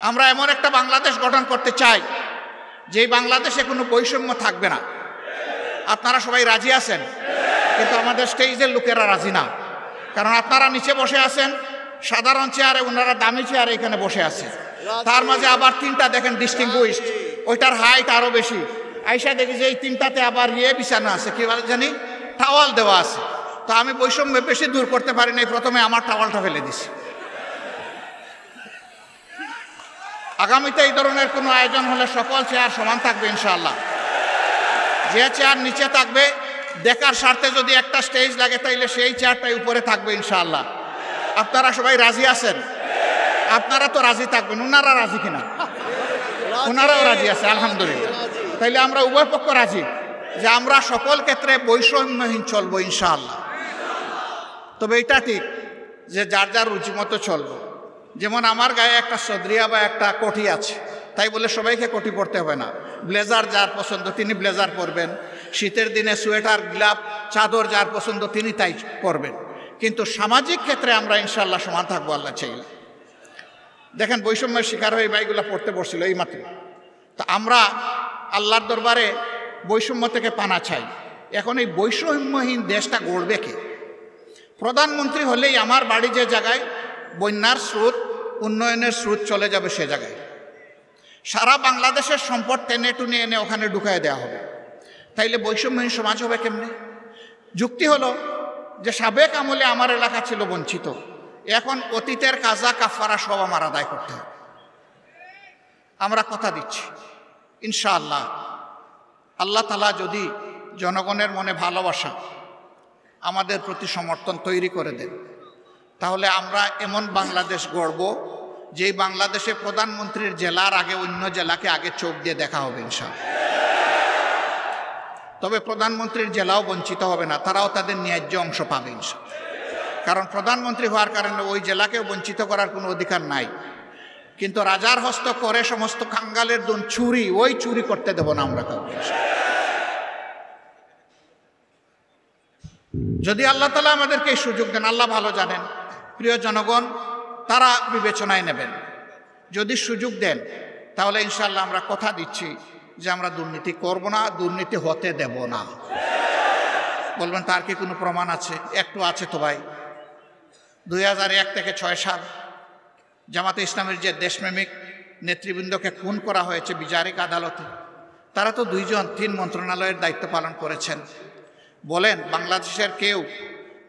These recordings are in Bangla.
আমরা এমন একটা বাংলাদেশ গঠন করতে চাই যেই বাংলাদেশে কোনো বৈষম্য থাকবে না। আপনারা সবাই রাজি আছেন, কিন্তু আমাদের স্টেজের লোকেরা রাজি না। কারণ আপনারা নিচে বসে আছেন সাধারণ চেয়ারে, ওনারা দামি চেয়ারে এখানে বসে আছে। তার মাঝে আবার তিনটা দেখেন ডিস্টিংগুইশড, ওইটার হাইট আরো বেশি। আইসা দেখি যে এই তিনটাতে আবার বিছানো আছে, কি জানি টাওয়াল দেওয়া আছে। তো আমি বৈষম্য বেশি দূর করতে পারি নাই, প্রথমে আমার টাওয়ালটা ফেলে দিছি। আগামীতে এই ধরনের কোনো আয়োজন হলে সকল চেয়ার সমান থাকবে ইনশাআল্লাহ। যে চেয়ার নিচে থাকবে দেখার স্বার্থে যদি একটা স্টেজ লাগে তাইলে সেই চেয়ারটাই উপরে থাকবে ইনশাআল্লাহ। আপনারা সবাই রাজি আছেন? আপনারা তো রাজি থাকবেন, ওনারা রাজি কিনা? ওনারাও রাজি আছে, আলহামদুলিল্লাহ। তাইলে আমরা উভয় পক্ষ রাজি যে আমরা সকল ক্ষেত্রে বৈষম্যহীন চলবো ইনশাআল্লাহ। তবে এটা ঠিক যে যার যার রুচি মতো চলবো। যেমন আমার গায়ে একটা সদরিয়া বা একটা কোটি আছে, তাই বলে সবাইকে কোটি পরতে হবে না। ব্লেজার যার পছন্দ তিনি ব্লেজার পরবেন, শীতের দিনে সোয়েটার গ্লাভ চাদর যার পছন্দ তিনি তাই পরবেন। কিন্তু সামাজিক ক্ষেত্রে আমরা ইনশাআল্লাহ সমান থাকবো আল্লাহ চাইলে। দেখেন বৈষম্যের শিকার হয়ে বাইগুলা পড়তে বসছিল এই মাত্র। তা আমরা আল্লাহর দরবারে বৈষম্য থেকে পানা চাই। এখন এই বৈষম্যহীন দেশটা গড়বে কে? প্রধানমন্ত্রী হলেই আমার বাড়ি যে জায়গায় বন্যার স্রোত, উন্নয়নের স্রোত চলে যাবে সে জায়গায় সারা বাংলাদেশের সম্পদ টেনে টুনে এনে ওখানে ঢুকায় দেওয়া হবে। তাইলে বৈষম্যহীন সমাজ হবে কেমনে? যুক্তি হলো যে সাবেক আমলে আমার এলাকা ছিল বঞ্চিত, এখন অতীতের কাজা কাফারা সব আমার আদায় করতে হবে। আমরা কথা দিচ্ছি ইনশাআল্লাহ আল্লাহ তাআলা যদি জনগণের মনে ভালোবাসা আমাদের প্রতি সমর্থন তৈরি করে দেন, তাহলে আমরা এমন বাংলাদেশ গড়ব যেই বাংলাদেশে প্রধানমন্ত্রীর জেলার আগে অন্য জেলাকে আগে চোখ দিয়ে দেখা হবে ইনশাআল্লাহ। তবে প্রধানমন্ত্রীর জেলাও বঞ্চিত হবে না, তারাও তাদের ন্যায্য অংশ পাবে ইনশাআল্লাহ। কারণ প্রধানমন্ত্রী হওয়ার কারণে ওই জেলাকেও বঞ্চিত করার কোনো অধিকার নাই। কিন্তু রাজার হস্ত করে সমস্ত কাঙ্গালের দুন চুরি, ওই চুরি করতে দেব না আমরা কাউকে। যদি আল্লাহ তাআলা আমাদেরকে এই সুযোগ দেন, আল্লাহ ভালো জানেন, প্রিয় জনগণ তারা বিবেচনায় নেবেন। যদি সুযোগ দেন তাহলে ইনশাআল্লাহ আমরা কথা দিচ্ছি যে আমরা দুর্নীতি করব না, দুর্নীতি হতে দেব না। বলবেন তার কি কোনো প্রমাণ আছে? একটু আছে তো ভাই। 2001 থেকে 6 সাল জামাতে ইসলামের যে দেশপ্রেমিক নেতৃবৃন্দকে খুন করা হয়েছে বিচারিক আদালতে, তারা তো 2 জন 3 মন্ত্রণালয়ের দায়িত্ব পালন করেছেন। বলেন বাংলাদেশের কেউ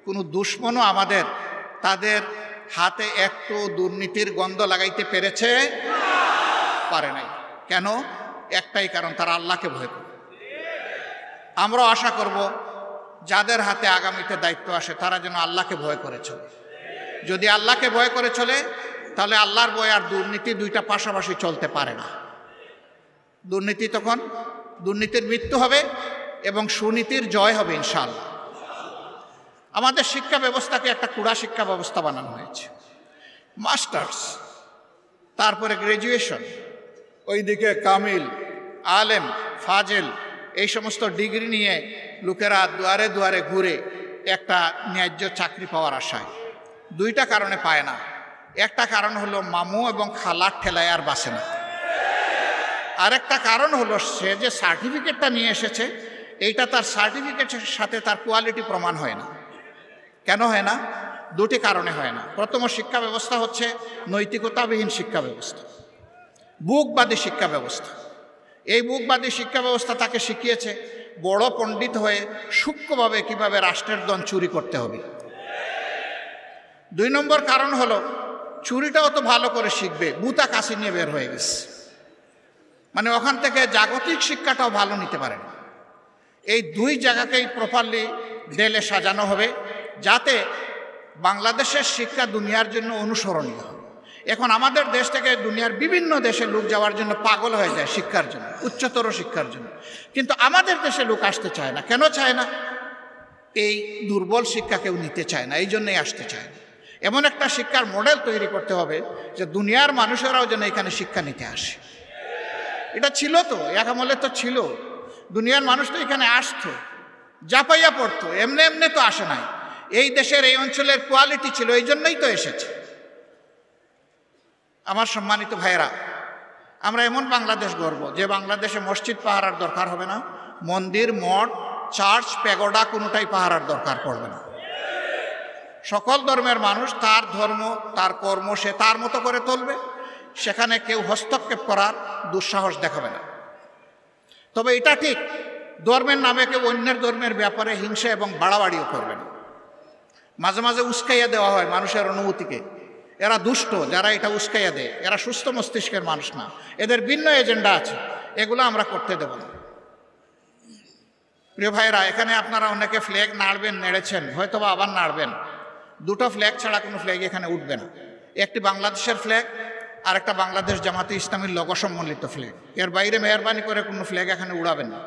কোনো দুশ্মনও আমাদের তাদের হাতে একটু দুর্নীতির গন্ধ লাগাইতে পেরেছে? পারে নাই। কেন? একটাই কারণ, তারা আল্লাহকে ভয় করে। আমরাও আশা করব যাদের হাতে আগামীতে দায়িত্ব আসে তারা যেন আল্লাহকে ভয় করে চলে। যদি আল্লাহকে ভয় করে চলে তাহলে আল্লাহর ভয় আর দুর্নীতি দুইটা পাশাপাশি চলতে পারে না। দুর্নীতি তখন দুর্নীতির মৃত্যু হবে এবং সুনীতির জয় হবে ইনশাআল্লাহ। আমাদের শিক্ষা ব্যবস্থাকে একটা কুড়া শিক্ষা ব্যবস্থা বানানো হয়েছে। মাস্টার্স, তারপরে গ্র্যাজুয়েশন, ওইদিকে কামিল, আলেম, ফাজেল, এই সমস্ত ডিগ্রি নিয়ে লোকেরা দুয়ারে দুয়ারে ঘুরে একটা ন্যায্য চাকরি পাওয়ার আশায়। 2টা কারণে পায় না। একটা কারণ হলো মামু এবং খালার ঠেলায় আর বাসে না। আরেকটা কারণ হলো সে যে সার্টিফিকেটটা নিয়ে এসেছে এইটা তার সার্টিফিকেটের সাথে তার কোয়ালিটি প্রমাণ হয় না। কেন হয় না? 2টি কারণে হয় না। প্রথম শিক্ষা ব্যবস্থা হচ্ছে নৈতিকতাবিহীন শিক্ষা ব্যবস্থা, বুকবাদী শিক্ষা ব্যবস্থা। এই বুকবাদী শিক্ষা ব্যবস্থা তাকে শিখিয়েছে বড় পণ্ডিত হয়ে সূক্ষ্মভাবে কিভাবে রাষ্ট্রের ধন চুরি করতে হবে। 2 নম্বর কারণ হলো চুরিটাও তো ভালো করে শিখবে, বুতা কাশি নিয়ে বের হয়ে গেছে, মানে ওখান থেকে জাগতিক শিক্ষাটাও ভালো নিতে পারে না। এই 2 জায়গাকেই প্রপারলি দেলে সাজানো হবে যাতে বাংলাদেশের শিক্ষা দুনিয়ার জন্য অনুসরণীয় হয়। এখন আমাদের দেশ থেকে দুনিয়ার বিভিন্ন দেশে লোক যাওয়ার জন্য পাগল হয়ে যায় শিক্ষার জন্য, উচ্চতর শিক্ষার জন্য, কিন্তু আমাদের দেশে লোক আসতে চায় না। কেন চায় না? এই দুর্বল শিক্ষা কেউ নিতে চায় না, এই জন্যই আসতে চায় না। এমন একটা শিক্ষার মডেল তৈরি করতে হবে যে দুনিয়ার মানুষেরাও যেন এখানে শিক্ষা নিতে আসে। এটা ছিল তো, এক আমলে তো ছিল, দুনিয়ার মানুষ তো এখানে আসতো, জাপাইয়া পড়তো, এমনি এমনি তো আসে নাই। এই দেশের এই অঞ্চলের কোয়ালিটি ছিল, এই জন্যই তো এসেছে। আমার সম্মানিত ভাইয়েরা, আমরা এমন বাংলাদেশ গড়ব যে বাংলাদেশে মসজিদ পাহারার দরকার হবে না, মন্দির, মঠ, চার্চ, প্যাগোডা কোনোটাই পাহারার দরকার পড়বে না। সকল ধর্মের মানুষ তার ধর্ম, তার কর্ম সে তার মতো করে চলবে, সেখানে কেউ হস্তক্ষেপ করার দুঃসাহস দেখাবে না। তবে এটা ঠিক, ধর্মের নামে কেউ অন্যের ধর্মের ব্যাপারে হিংসা এবং বাড়াবাড়িও করবে না। মাঝে মাঝে উস্কাইয়া দেওয়া হয় মানুষের অনুভূতিকে। এরা দুষ্ট, যারা এটা উস্কাইয়া দেয় এরা সুস্থ মস্তিষ্কের মানুষ না, এদের ভিন্ন এজেন্ডা আছে, এগুলো আমরা করতে দেব না। প্রিয় ভাইরা, এখানে আপনারা অনেকে ফ্ল্যাগ নাড়বেন, নেড়েছেন, হয়তো বা আবার নাড়বেন। দুটো ফ্ল্যাগ ছাড়া কোনো ফ্ল্যাগ এখানে উঠবে না। একটি বাংলাদেশের ফ্ল্যাগ আর একটা বাংলাদেশ জামাতে ইসলামীর লোগো সম্বলিত ফ্ল্যাগ। এর বাইরে মেহরবানি করে কোনো ফ্ল্যাগ এখানে উড়াবেন না।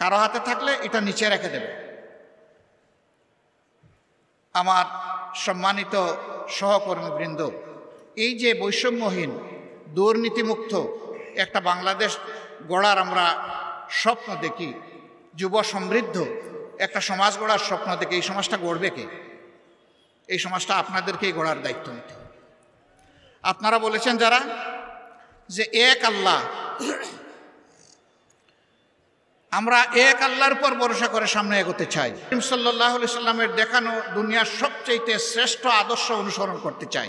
কারো হাতে থাকলে এটা নিচে রেখে দেবে। আমার সম্মানিত সহকর্মীবৃন্দ, এই যে বৈষম্যহীন দুর্নীতিমুক্ত একটা বাংলাদেশ গড়ার আমরা স্বপ্ন দেখি, যুব সমৃদ্ধ একটা সমাজ গড়ার স্বপ্ন দেখি, এই সমাজটা গড়বে কে? এই সমাজটা আপনাদেরকেই গড়ার দায়িত্ব নিতে। আপনারা বলেছেন যারা যে এক আল্লাহ, আমরা এক আল্লাহর উপর ভরসা করে সামনে এগোতে চাই, সাল্লাল্লাহু আলাইহি সাল্লামের দেখানো দুনিয়ার সবচেয়ে শ্রেষ্ঠ আদর্শ অনুসরণ করতে চাই।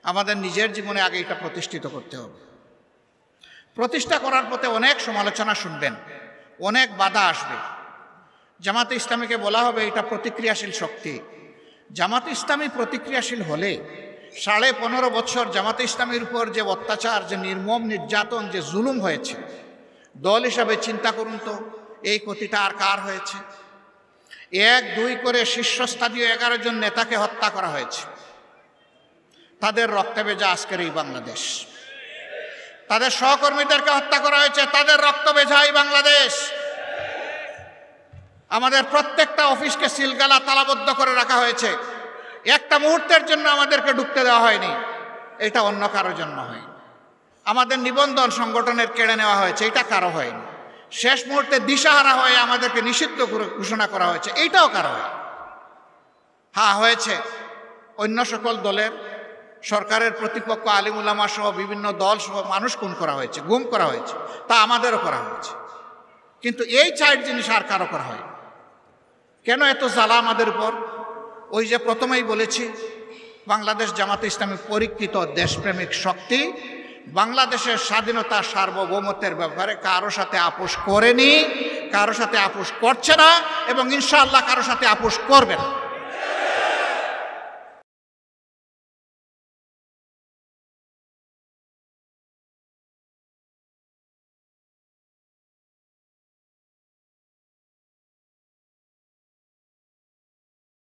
আমাদের নিজের জীবনে আগে এটা প্রতিষ্ঠিত করতে হবে। প্রতিষ্ঠা করার পথে অনেক সমালোচনা শুনবেন, অনেক বাধা আসবে। জামাতে ইসলামীকে বলা হবে এটা প্রতিক্রিয়াশীল শক্তি। জামাতে ইসলামী প্রতিক্রিয়াশীল হলে 15.5 বছর জামাতে ইসলামীর উপর যে অত্যাচার, যে নির্মম নির্যাতন, যে জুলুম হয়েছে, দল হিসাবে চিন্তা করুন তো এই ক্ষতিটা আর কার হয়েছে? 1-2 করে শীর্ষস্থানীয় 11 জন নেতাকে হত্যা করা হয়েছে। তাদের রক্তে ভেজা আজকের এই বাংলাদেশ। তাদের সহকর্মীদেরকে হত্যা করা হয়েছে, তাদের রক্ত ভেজা এই বাংলাদেশ। আমাদের প্রত্যেকটা অফিসকে সিলগালা তালাবদ্ধ করে রাখা হয়েছে। একটা মুহূর্তের জন্য আমাদেরকে ঢুকতে দেওয়া হয়নি, এটা অন্য কারোর জন্য হয়নি। আমাদের নিবন্ধন সংগঠনের কেড়ে নেওয়া হয়েছে, এটা কারো হয়নি। শেষ মুহূর্তে দিশাহারা হয়ে আমাদেরকে নিষিদ্ধ ঘোষণা করা হয়েছে, এইটাও কারো হয়। হ্যাঁ, হয়েছে অন্য সকল দলের, সরকারের প্রতিপক্ষ আলিম উলামা সহ বিভিন্ন দল সহ মানুষ খুন করা হয়েছে, গুম করা হয়েছে, তা আমাদেরও করা হয়েছে। কিন্তু এই 4 জিনিস আর কারো করা হয়। কেন এত জ্বালা আমাদের উপর? ওই যে প্রথমেই বলেছি, বাংলাদেশ জামাতে ইসলামী পরীক্ষিত দেশপ্রেমিক শক্তি, বাংলাদেশের স্বাধীনতা সার্বভৌমত্বের ব্যাপারে কারো সাথে আপোষ করেনি, কারো সাথে আপোষ করছে না এবং ইনশাআল্লাহ কারো সাথে আপোষ করবে না।